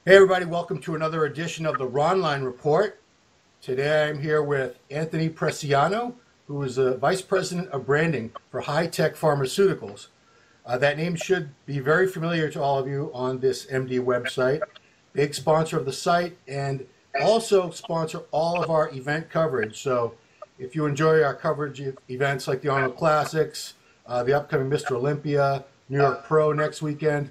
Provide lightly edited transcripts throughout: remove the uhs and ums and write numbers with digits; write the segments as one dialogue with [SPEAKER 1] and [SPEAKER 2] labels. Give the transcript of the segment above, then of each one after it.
[SPEAKER 1] Hey everybody, welcome to another edition of the Ronline Report. Today I'm here with Anthony Presciano, who is the Vice President of Branding for HiTech Pharmaceuticals. That name should be very familiar to all of you on this MD website. Big sponsor of the site and also sponsor all of our event coverage. So if you enjoy our coverage of events like the Arnold Classics, the upcoming Mr. Olympia, New York Pro next weekend,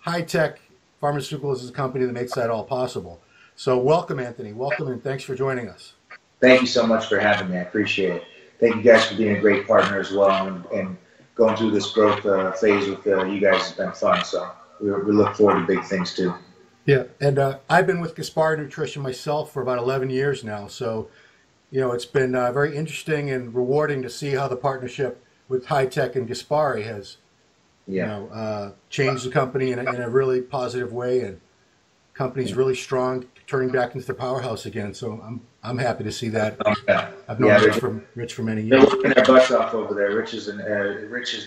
[SPEAKER 1] HiTech Pharmaceuticals is a company that makes that all possible. So welcome, Anthony. Welcome, and thanks for joining us.
[SPEAKER 2] Thank you so much for having me. I appreciate it. Thank you guys for being a great partner as well, and going through this growth phase with you guys has been fun. So we look forward to big things too.
[SPEAKER 1] Yeah, and I've been with Gaspari Nutrition myself for about 11 years now. So, it's been very interesting and rewarding to see how the partnership with HiTech and Gaspari has changed the company in a really positive way, and company's really strong, turning back into the powerhouse again. So I'm happy to see that. I've known Rich for many years.
[SPEAKER 2] They're working their butts off over there. Rich has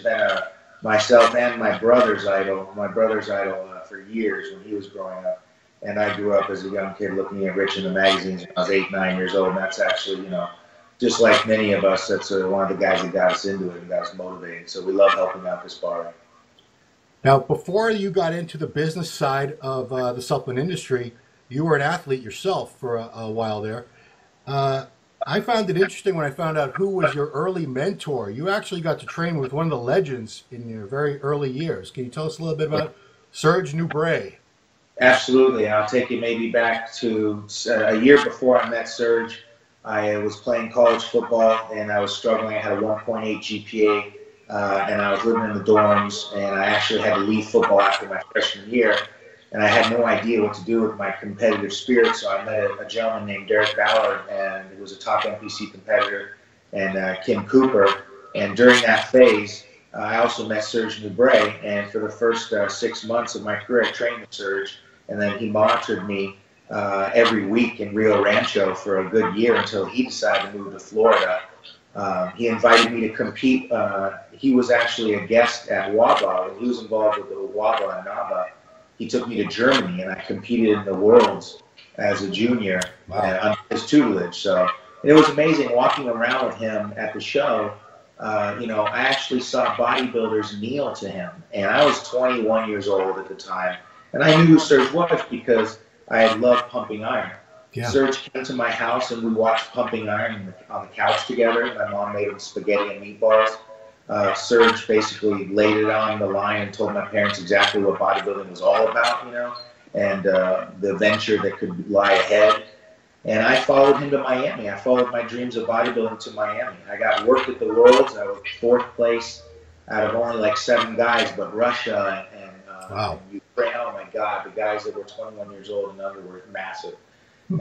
[SPEAKER 2] been myself and my brother's idol. For years when he was growing up, and I grew up as a young kid looking at Rich in the magazines when I was 8, 9 years old. And that's actually, just like many of us, that's one of the guys that got us into it and got us motivated. So we love helping out Gaspari.
[SPEAKER 1] Now, before you got into the business side of the supplement industry, you were an athlete yourself for a while there. I found it interesting when I found out who was your early mentor. You actually got to train with one of the legends in your very early years. Can you tell us a little bit about Serge Nubret?
[SPEAKER 2] Absolutely. I'll take you maybe back to a year before I met Serge. I was playing college football, and I was struggling. I had a 1.8 GPA. And I was living in the dorms, and I actually had to leave football after my freshman year, and I had no idea what to do with my competitive spirit. So I met a gentleman named Derek Ballard, and he was a top NPC competitor, and Kim Cooper. And during that phase, I also met Serge Nubret, and for the first 6 months of my career, I trained with Serge, and then he monitored me every week in Rio Rancho for a good year until he decided to move to Florida. He invited me to compete. He was actually a guest at WABA. He was involved with the WABA and NABA. He took me to Germany, and I competed in the Worlds as a junior under his tutelage. So it was amazing walking around with him at the show. I actually saw bodybuilders kneel to him, and I was 21 years old at the time. And I knew who Serge was because I had loved pumping iron. Yeah. Serge came to my house, and we watched pumping iron on the couch together. My mom made him spaghetti and meatballs. Serge basically laid it on the line and told my parents exactly what bodybuilding was all about, and the venture that could lie ahead. And I followed him to Miami. I followed my dreams of bodybuilding to Miami. I got worked at the Worlds. I was 4th place out of only like 7 guys, but Russia and Ukraine, oh my God, the guys that were 21 years old and under were massive.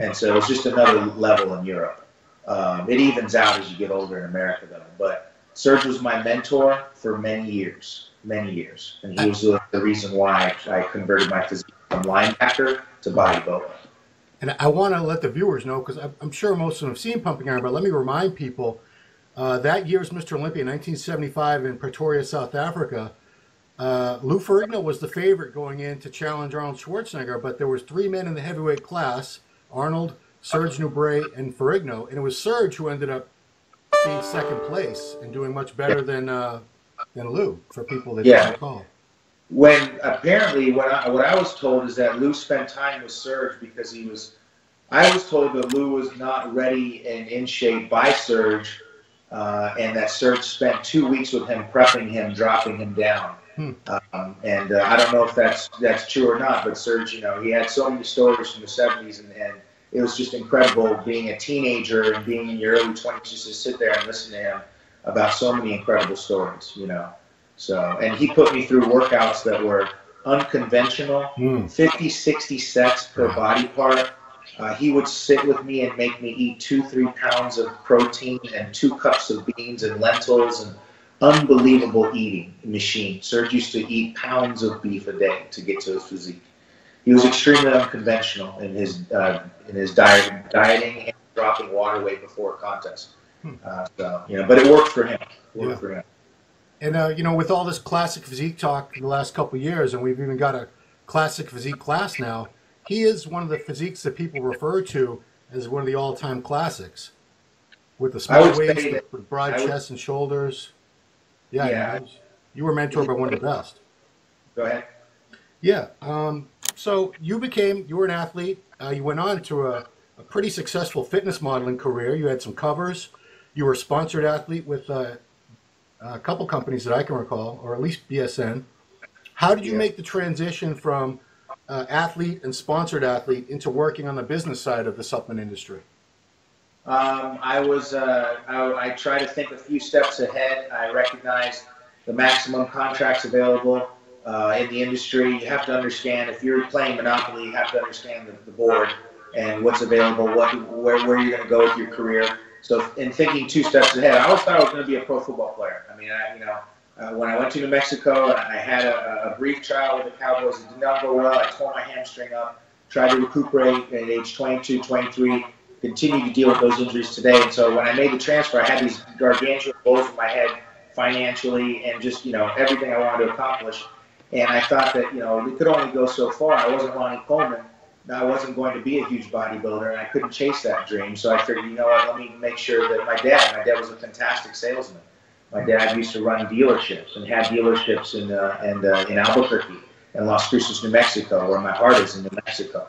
[SPEAKER 2] And so it's just another level in Europe. It evens out as you get older in America, though. But Serge was my mentor for many years. And he was the reason why I converted my physique from linebacker to bodybuilder.
[SPEAKER 1] And I want to let the viewers know, because I'm sure most of them have seen pumping iron, but let me remind people, that year's Mr. Olympia, 1975 in Pretoria, South Africa, Lou Ferrigno was the favorite going in to challenge Arnold Schwarzenegger, but there was 3 men in the heavyweight class, Arnold, Serge Nubret, and Ferrigno, and it was Serge who ended up being 2nd place and doing much better than Lou, for people that don't recall.
[SPEAKER 2] When apparently what I was told is that Lou spent time with Serge because I was told that Lou was not ready and in shape by Serge, and that Serge spent 2 weeks with him, prepping him, dropping him down. And I don't know if that's true or not, but Serge, he had so many stories from the 70s, and it was just incredible being a teenager and being in your early 20s just to sit there and listen to him about so many incredible stories, So, and he put me through workouts that were unconventional, 50, 60 sets per body part. He would sit with me and make me eat 2-3 pounds of protein and 2 cups of beans and lentils, and unbelievable eating machine. Serge used to eat pounds of beef a day to get to his physique. He was extremely unconventional in his dieting and dropping water weight before a contest. But it worked for him.
[SPEAKER 1] And with all this classic physique talk in the last couple of years, and we've even got a classic physique class now, he is one of the physiques that people refer to as one of the all-time classics, with the
[SPEAKER 2] I
[SPEAKER 1] small
[SPEAKER 2] would
[SPEAKER 1] waist,
[SPEAKER 2] say
[SPEAKER 1] the
[SPEAKER 2] that
[SPEAKER 1] broad
[SPEAKER 2] I would,
[SPEAKER 1] chest and shoulders. Yeah,
[SPEAKER 2] yeah.
[SPEAKER 1] you were mentored by one of the best.
[SPEAKER 2] Go ahead.
[SPEAKER 1] Yeah. So you were an athlete. You went on to a pretty successful fitness modeling career. You had some covers. You were a sponsored athlete with a couple companies that I can recall, or at least BSN. How did you
[SPEAKER 2] Yeah.
[SPEAKER 1] make the transition from athlete and sponsored athlete into working on the business side of the supplement industry?
[SPEAKER 2] I try to think a few steps ahead. I recognize the maximum contracts available in the industry. You have to understand, if you're playing Monopoly, you have to understand the board and what's available, where you're going to go with your career. So in thinking 2 steps ahead, I always thought I was going to be a pro football player. I mean, when I went to New Mexico, I had a brief trial with the Cowboys. It did not go well. I tore my hamstring up, tried to recuperate at age 22, 23, continue to deal with those injuries today. And so when I made the transfer, I had these gargantuan goals in my head financially and just, everything I wanted to accomplish. And I thought that, we could only go so far. I wasn't Ronnie Coleman. I wasn't going to be a huge bodybuilder, and I couldn't chase that dream. So I figured, what, let me make sure that my dad was a fantastic salesman. My dad used to run dealerships and had dealerships in Albuquerque and Las Cruces, New Mexico, where my heart is in New Mexico.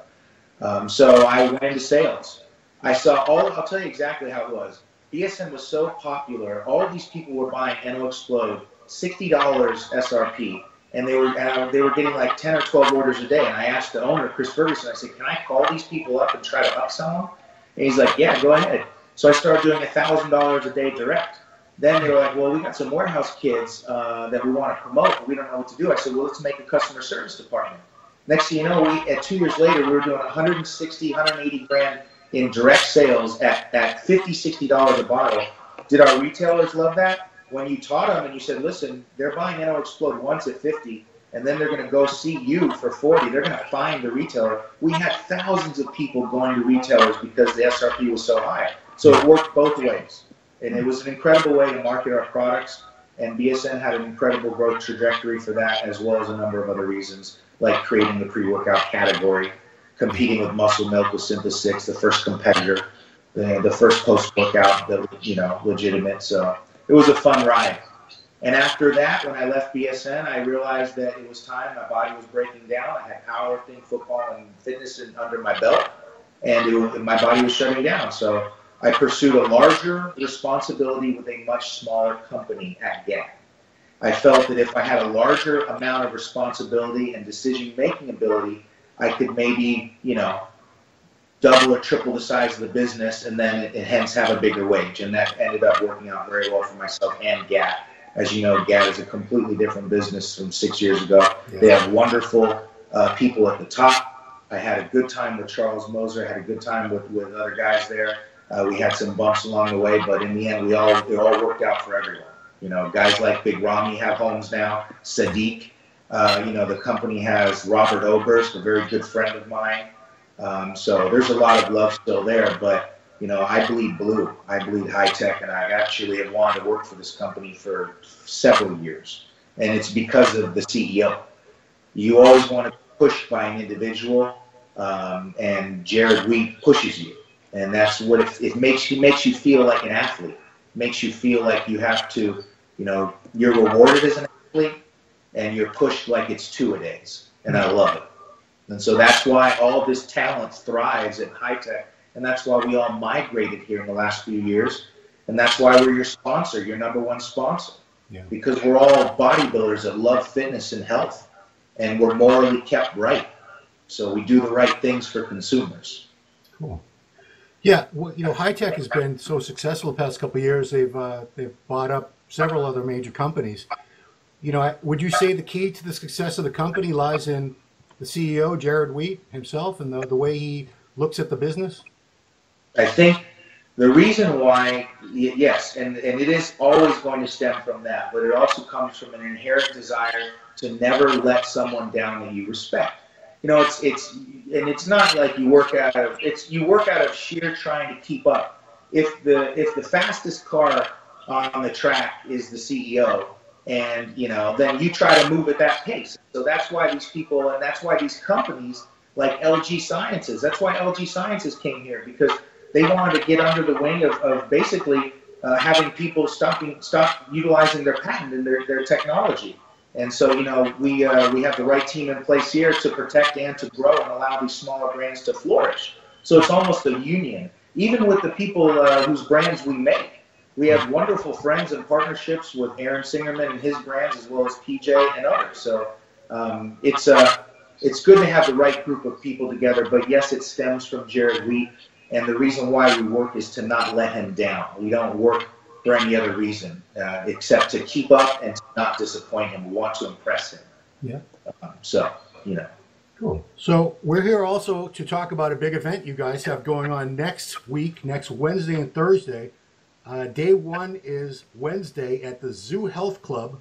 [SPEAKER 2] So I went into sales. I'll tell you exactly how it was. BSN was so popular, all of these people were buying NO Explode, $60 SRP, and they were getting like 10 or 12 orders a day. And I asked the owner, Chris Ferguson, I said, can I call these people up and try to upsell them? And he's like, yeah, go ahead. So I started doing $1,000 a day direct. Then they were like, well, we got some warehouse kids that we want to promote, but we don't know what to do. I said, well, let's make a customer service department. Next thing you know, at 2 years later, we were doing 160, 180 grand in direct sales at $50, $60 a bottle. Did our retailers love that? When you taught them and you said, listen, they're buying NO Explode once at 50, and then they're going to go see you for 40. They're going to find the retailer. We had thousands of people going to retailers because the SRP was so high. So it worked both ways. And it was an incredible way to market our products. And BSN had an incredible growth trajectory for that, as well as a number of other reasons, like creating the pre-workout category, competing with Muscle Milk with Synthes 6, the first competitor, the first post-workout that was, legitimate. So it was a fun ride. And after that, when I left BSN, I realized that it was time. My body was breaking down. I had powerlifting, football, and fitness under my belt, and my body was shutting down. So I pursued a larger responsibility with a much smaller company at Gap. I felt that if I had a larger amount of responsibility and decision-making ability, I could maybe, double or triple the size of the business and then hence have a bigger wage. And that ended up working out very well for myself and Gap. As you know, Gap is a completely different business from 6 years ago. Yeah. They have wonderful people at the top. I had a good time with Charles Moser. I had a good time with other guys there. We had some bumps along the way, but in the end, it all worked out for everyone. Guys like Big Ramy have homes now. Sadiq, the company has Robert Oberst, a very good friend of mine. So there's a lot of love still there, but I bleed blue. I bleed high tech, and I actually have wanted to work for this company for several years. And it's because of the CEO. You always want to be pushed by an individual, and Jared Wheat pushes you. And that's what it makes you feel like an athlete. It makes you feel like you have to, you're rewarded as an athlete, and you're pushed like it's two-a-days. And I love it. And so that's why all this talent thrives at HiTech. And that's why we all migrated here in the last few years. And that's why we're your sponsor, your number one sponsor. Yeah. Because we're all bodybuilders that love fitness and health. And we're morally kept right. So we do the right things for consumers.
[SPEAKER 1] Cool. Yeah, well, HiTech has been so successful the past couple of years. They've bought up several other major companies. Would you say the key to the success of the company lies in the CEO, Jared Wheat himself, and the way he looks at the business?
[SPEAKER 2] I think the reason why, yes, and it is always going to stem from that, but it also comes from an inherent desire to never let someone down that you respect. It's not like you work out of sheer trying to keep up. If the fastest car on the track is the CEO, and then you try to move at that pace. So that's why these people and that's why these companies like LG Sciences. That's why LG Sciences came here, because they wanted to get under the wing of basically having people stop utilizing their patent and their technology. And so, you know, we have the right team in place here to protect and to grow and allow these smaller brands to flourish. So it's almost a union. Even with the people whose brands we make, we have wonderful friends and partnerships with Aaron Singerman and his brands, as well as PJ and others. So it's good to have the right group of people together. But yes, it stems from Jared Wheat. And the reason why we work is to not let him down. We don't work for any other reason except to keep up and to not disappoint him. We want to impress him.
[SPEAKER 1] Yeah.
[SPEAKER 2] So, you know.
[SPEAKER 1] Cool. So we're here also to talk about a big event you guys have going on next week, next Wednesday and Thursday. Day one is Wednesday at the Zoo Health Club,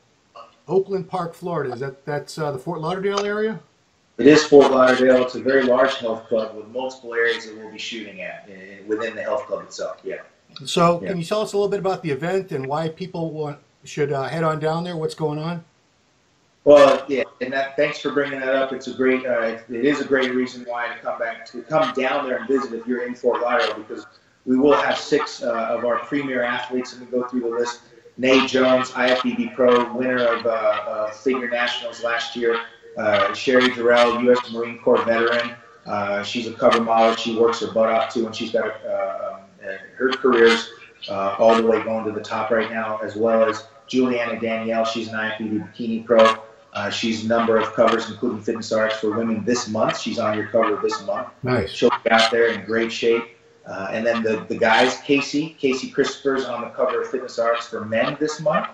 [SPEAKER 1] Oakland Park, Florida. That's the Fort Lauderdale area?
[SPEAKER 2] It is Fort Lauderdale. It's a very large health club with multiple areas that we'll be shooting at within the health club itself. Yeah.
[SPEAKER 1] So can you tell us a little bit about the event and why people should head on down there? What's going on?
[SPEAKER 2] Well, yeah, and thanks for bringing that up. It's a great, it is a great reason why to come down there and visit if you're in Fort Lauderdale, because we will have 6 of our premier athletes, and we go through the list. Nate Jones, IFBB Pro, winner of Figure Nationals last year. Sherry Durrell, U.S. Marine Corps veteran. She's a cover model. She works her butt off too, and she's got her career's all the way going to the top right now, as well as Juliana Danielle. She's an IFBB Bikini Pro. She's a number of covers, including Fitness Arts for Women this month. She's on your cover this month.
[SPEAKER 1] Nice.
[SPEAKER 2] She'll be out there in great shape. And then the guys, Casey Christopher's on the cover of Fitness Arts for Men this month,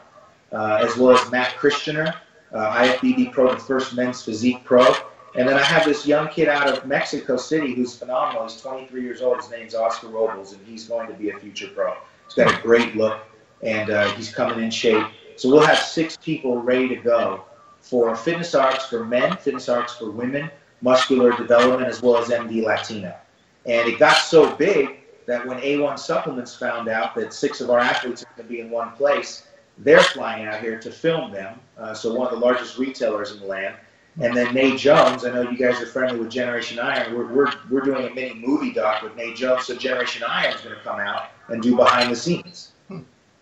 [SPEAKER 2] as well as Matt Christianer, IFBB Pro, the first men's physique pro. And then I have this young kid out of Mexico City who's phenomenal. He's 23 years old. His name's Oscar Robles, and he's going to be a future pro. He's got a great look, and he's coming in shape. So we'll have 6 people ready to go for Fitness Arts for Men, Fitness Arts for Women, Muscular Development, as well as MD Latina. And it got so big that when A1 Supplements found out that 6 of our athletes are going to be in one place, they're flying out here to film them. So one of the largest retailers in the land. And then Nate Jones, I know you guys are friendly with Generation Iron. We're doing a mini movie doc with Nate Jones, so Generation Iron is going to come out and do behind the scenes.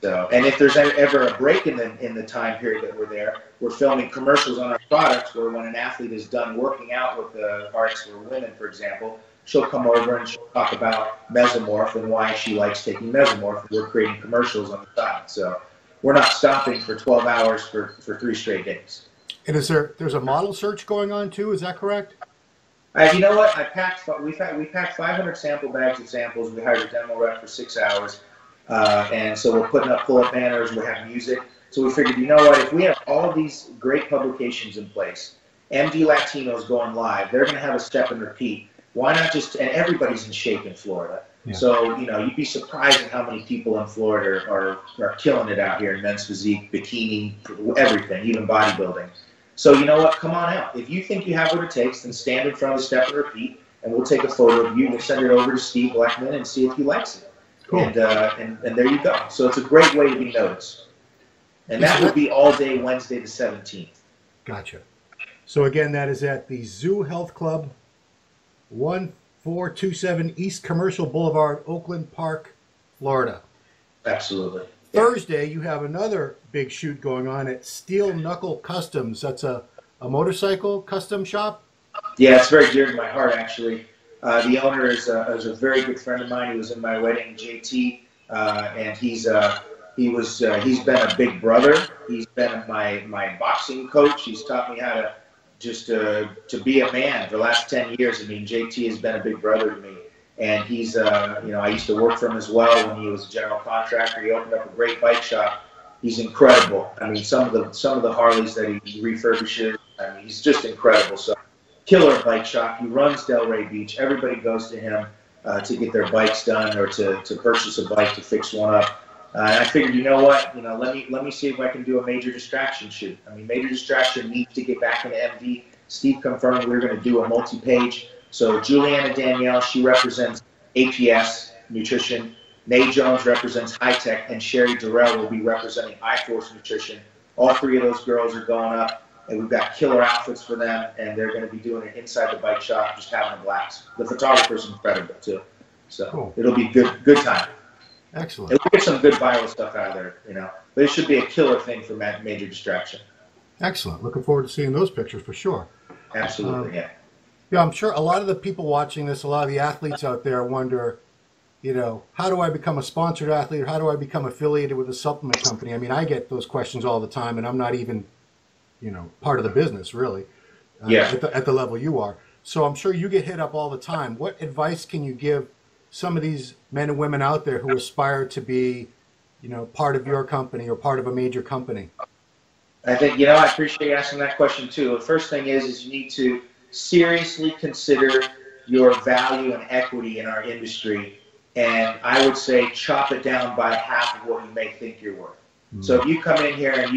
[SPEAKER 2] So, and if there's ever a break in the time period that we're there, we're filming commercials on our products where when an athlete is done working out with the Arts for Women, for example, she'll come over and she'll talk about Mesomorph and why she likes taking Mesomorph. We're creating commercials on the side. So we're not stopping for 12 hours for 3 straight days.
[SPEAKER 1] And there's a model search going on too? Is that correct?
[SPEAKER 2] You know what? We packed 500 sample bags of samples. We hired a demo rep for 6 hours. And so we're putting up pull-up banners. We have music. So we figured, you know what? If we have all these great publications in place, MD Latinos going live, they're going to have a step and repeat. Why not just, and everybody's in shape in Florida. Yeah. So, you know, you'd be surprised at how many people in Florida are killing it out here in men's physique, bikini, everything, even bodybuilding. So, you know what? Come on out. If you think you have what it takes, then stand in front of the step and repeat, and we'll take a photo of you. We'll send it over to Steve Blackman and see if he likes it. Cool. And there you go. So it's a great way to be noticed. And that will be all day Wednesday the 17th.
[SPEAKER 1] Gotcha. So again, that is at the Zoo Health Club, 1427 East Commercial Boulevard, Oakland Park, Florida.
[SPEAKER 2] Absolutely.
[SPEAKER 1] Thursday, you have another big shoot going on at Steel Knuckle Customs. That's a motorcycle custom shop?
[SPEAKER 2] Yeah, it's very dear to my heart, actually. The owner is a very good friend of mine. He was in my wedding, JT, and he's been a big brother. He's been my boxing coach. He's taught me how to just to be a man for the last 10 years. I mean, JT has been a big brother to me. And he's, I used to work for him as well when he was a general contractor. He opened up a great bike shop. He's incredible. I mean, some of the Harleys that he refurbishes, I mean, he's just incredible. So, killer bike shop. He runs Delray Beach. Everybody goes to him to get their bikes done or to purchase a bike to fix one up. And I figured, you know what? You know, let me see if I can do a major distraction shoot. I mean, major distraction needs to get back into MD. Steve confirmed we were going to do a multi-page. So Juliana Danielle, she represents APS Nutrition. Nate Jones represents HiTech, and Sherry Durrell will be representing iForce Nutrition. All 3 of those girls are going up, and we've got killer outfits for them, and they're going to be doing it inside the bike shop, just having a blast. The photographer's incredible too, so cool. It'll be good time.
[SPEAKER 1] Excellent.
[SPEAKER 2] We'll get some good viral stuff out of there, but it should be a killer thing for major distraction.
[SPEAKER 1] Excellent. Looking forward to seeing those pictures for sure.
[SPEAKER 2] Absolutely, yeah.
[SPEAKER 1] Yeah, I'm sure a lot of the people watching this, a lot of the athletes out there wonder, how do I become a sponsored athlete, or how do I become affiliated with a supplement company? I mean, I get those questions all the time, and I'm not even, part of the business, really, at the level you are. So I'm sure you get hit up all the time. What advice can you give some of these men and women out there who aspire to be, part of your company or part of a major company?
[SPEAKER 2] I think, I appreciate you asking that question too. The first thing is you need to seriously consider your value and equity in our industry. And I would say chop it down by half of what you may think you're worth. Mm-hmm. So if you come in here and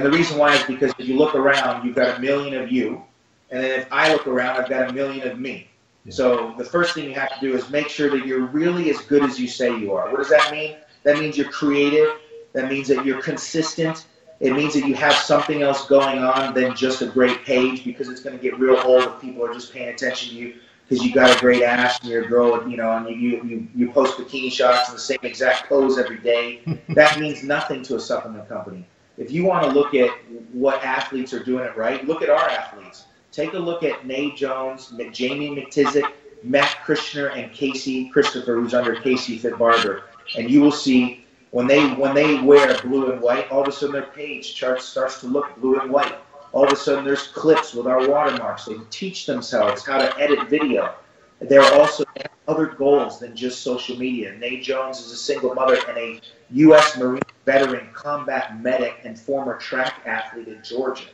[SPEAKER 2] the reason why is because if you look around, you've got 1 million of you. And then if I look around, I've got 1 million of me. Yeah. So the first thing you have to do is make sure that you're really as good as you say you are. What does that mean? That means you're creative. That means that you're consistent. It means that you have something else going on than just a great page, because it's going to get real old if people are just paying attention to you because you got a great ass and you're a girl, and you post bikini shots in the same exact pose every day. That means nothing to a supplement company. If you want to look at what athletes are doing it right, look at our athletes. Take a look at Nate Jones, Jamie McTizick, Matt Krishner, and Casey Christopher, who's under Casey Fit Barber, and you will see when they wear blue and white, all of a sudden their page starts to look blue and white. All of a sudden there's clips with our watermarks. They teach themselves how to edit video. They also have other goals than just social media. Nate Jones is a single mother and a U.S. Marine veteran, combat medic, and former track athlete in Georgia.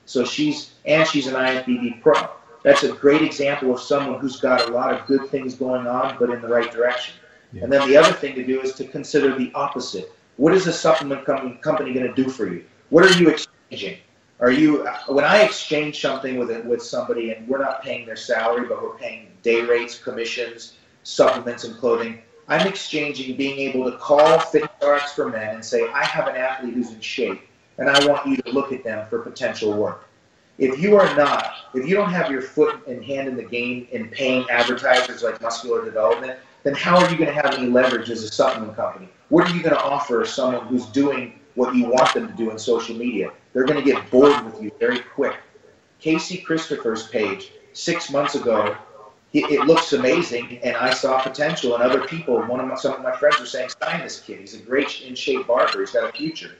[SPEAKER 2] So she's an IFBB pro. That's a great example of someone who's got a lot of good things going on, but in the right direction. Yeah. And then the other thing to do is to consider the opposite. What is a supplement company going to do for you? What are you exchanging? When I exchange something with somebody and we're not paying their salary, but we're paying day rates, commissions, supplements, and clothing, I'm exchanging being able to call FitRx for Men and say, I have an athlete who's in shape, and I want you to look at them for potential work. If you don't have your foot and hand in the game in paying advertisers like Muscular Development, then how are you going to have any leverage as a supplement company? What are you going to offer someone who's doing what you want them to do in social media? They're going to get bored with you very quick. Casey Christopher's page 6 months ago, it looks amazing, and I saw potential in other people. Some of my friends were saying, sign this kid. He's a great in-shape barber. He's got a future.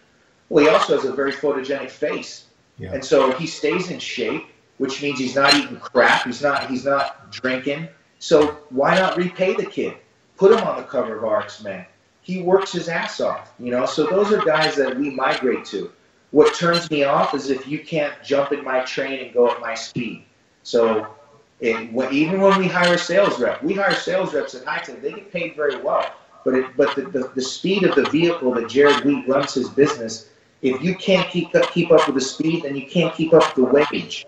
[SPEAKER 2] Well, he also has a very photogenic face. Yeah. And so he stays in shape, which means he's not eating crap. He's not drinking. So why not repay the kid? Put him on the cover of RX Men. He works his ass off, So those are guys that we migrate to. What turns me off is if you can't jump in my train and go at my speed. So even when we hire a sales rep, we hire sales reps at HiTech. They get paid very well. But the speed of the vehicle that Jared Wheat runs his business, if you can't keep up with the speed, then you can't keep up with the wage.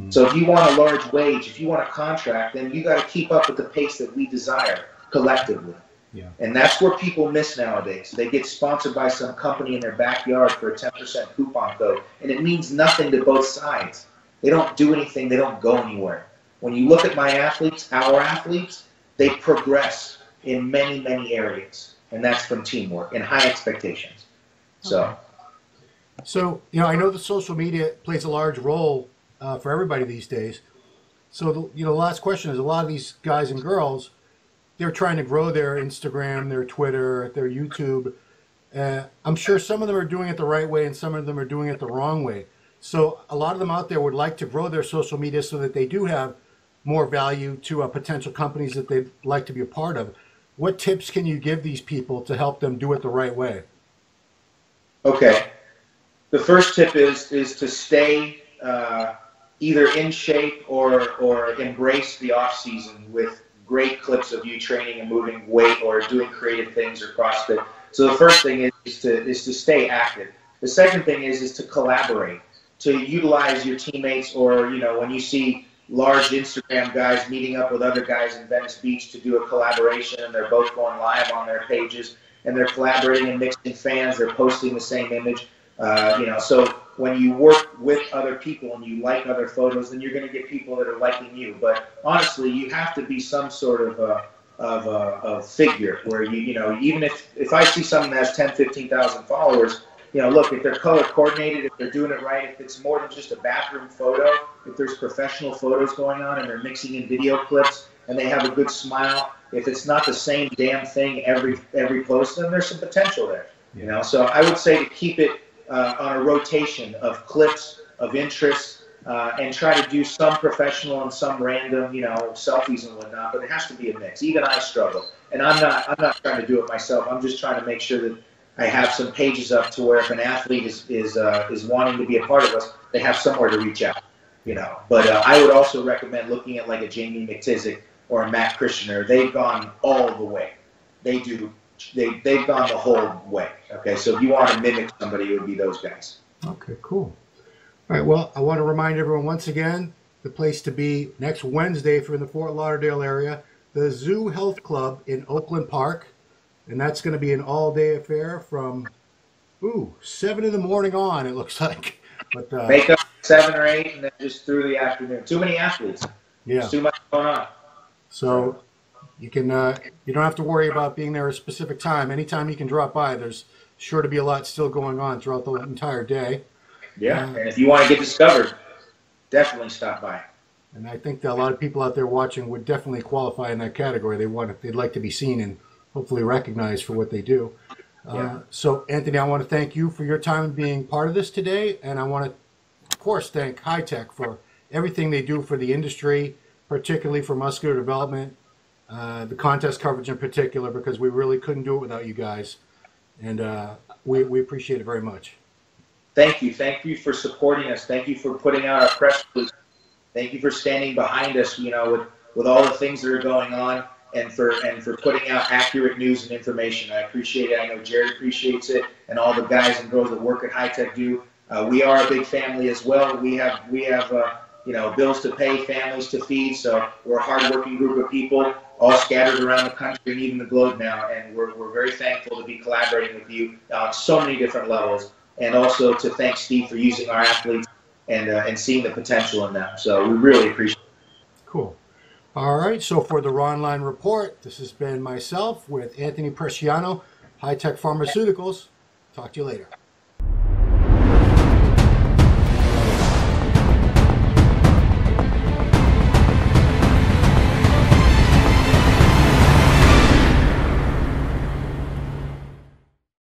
[SPEAKER 2] So if you want a large wage, if you want a contract, then you got to keep up with the pace that we desire collectively. Yeah. And that's where people miss nowadays. They get sponsored by some company in their backyard for a 10% coupon code, and it means nothing to both sides. They don't do anything. They don't go anywhere. When you look at my athletes, our athletes, they progress in many, many areas, and that's from teamwork and high expectations. So,
[SPEAKER 1] I know the social media plays a large role for everybody these days. So, the last question is, a lot of these guys and girls, they're trying to grow their Instagram, their Twitter, their YouTube. I'm sure some of them are doing it the right way and some of them are doing it the wrong way. So a lot of them out there would like to grow their social media so that they do have more value to potential companies that they'd like to be a part of. What tips can you give these people to help them do it the right way?
[SPEAKER 2] Okay. The first tip is to stay either in shape or embrace the off season with great clips of you training and moving weight or doing creative things or CrossFit. So the first thing is to stay active. The second thing is to collaborate, to utilize your teammates, or when you see large Instagram guys meeting up with other guys in Venice Beach to do a collaboration, and they're both going live on their pages and they're collaborating and mixing fans, they're posting the same image. So when you work with other people and you like other photos, then you're going to get people that are liking you. But honestly, you have to be some sort of a figure where even if I see someone that has 10, 15,000 followers, look, if they're color coordinated, if they're doing it right, if it's more than just a bathroom photo, if there's professional photos going on and they're mixing in video clips and they have a good smile, if it's not the same damn thing every post, then there's some potential there. So I would say to keep it on a rotation of clips of interest, and try to do some professional and some random, selfies and whatnot. But it has to be a mix. Even I struggle, and I'm not trying to do it myself. I'm just trying to make sure that I have some pages up to where if an athlete is wanting to be a part of us, they have somewhere to reach out. But I would also recommend looking at like a Jamie McTizzick or a Matt Christianer. They've gone all the way. They've gone the whole way. Okay, so if you want to mimic somebody, it would be those guys.
[SPEAKER 1] Okay, cool. All right, well, I want to remind everyone once again, the place to be next Wednesday if you're in the Fort Lauderdale area, the Zoo Health Club in Oakland Park. And that's going to be an all-day affair from, 7 in the morning on, it looks like. But
[SPEAKER 2] make up 7 or 8 and then just through the afternoon. Too many athletes.
[SPEAKER 1] Yeah.
[SPEAKER 2] There's too much going on.
[SPEAKER 1] So you can you don't have to worry about being there at a specific time. Anytime you can drop by, there's sure to be a lot still going on throughout the entire day.
[SPEAKER 2] Yeah, and if you want to get discovered, definitely stop by.
[SPEAKER 1] And I think that a lot of people out there watching would definitely qualify in that category. They'd like to be seen and hopefully recognized for what they do. So, Anthony, I want to thank you for your time and being part of this today. And I want to, of course, thank HiTech for everything they do for the industry, particularly for muscular development, the contest coverage in particular, because we really couldn't do it without you guys. And we appreciate it very much.
[SPEAKER 2] Thank you. Thank you for supporting us. Thank you for putting out our press release. Thank you for standing behind us, with all the things that are going on. And for putting out accurate news and information. I appreciate it. I know Jared appreciates it, and all the guys and girls that work at HiTech do. We are a big family as well. We have bills to pay, families to feed. So we're a hardworking group of people, all scattered around the country and even the globe now. And we're very thankful to be collaborating with you on so many different levels. And also to thank Steve for using our athletes and seeing the potential in them. So we really appreciate it.
[SPEAKER 1] Cool. All right, so for the Ronline Report, this has been myself with Anthony Presciano, HiTech Pharmaceuticals. Talk to you later.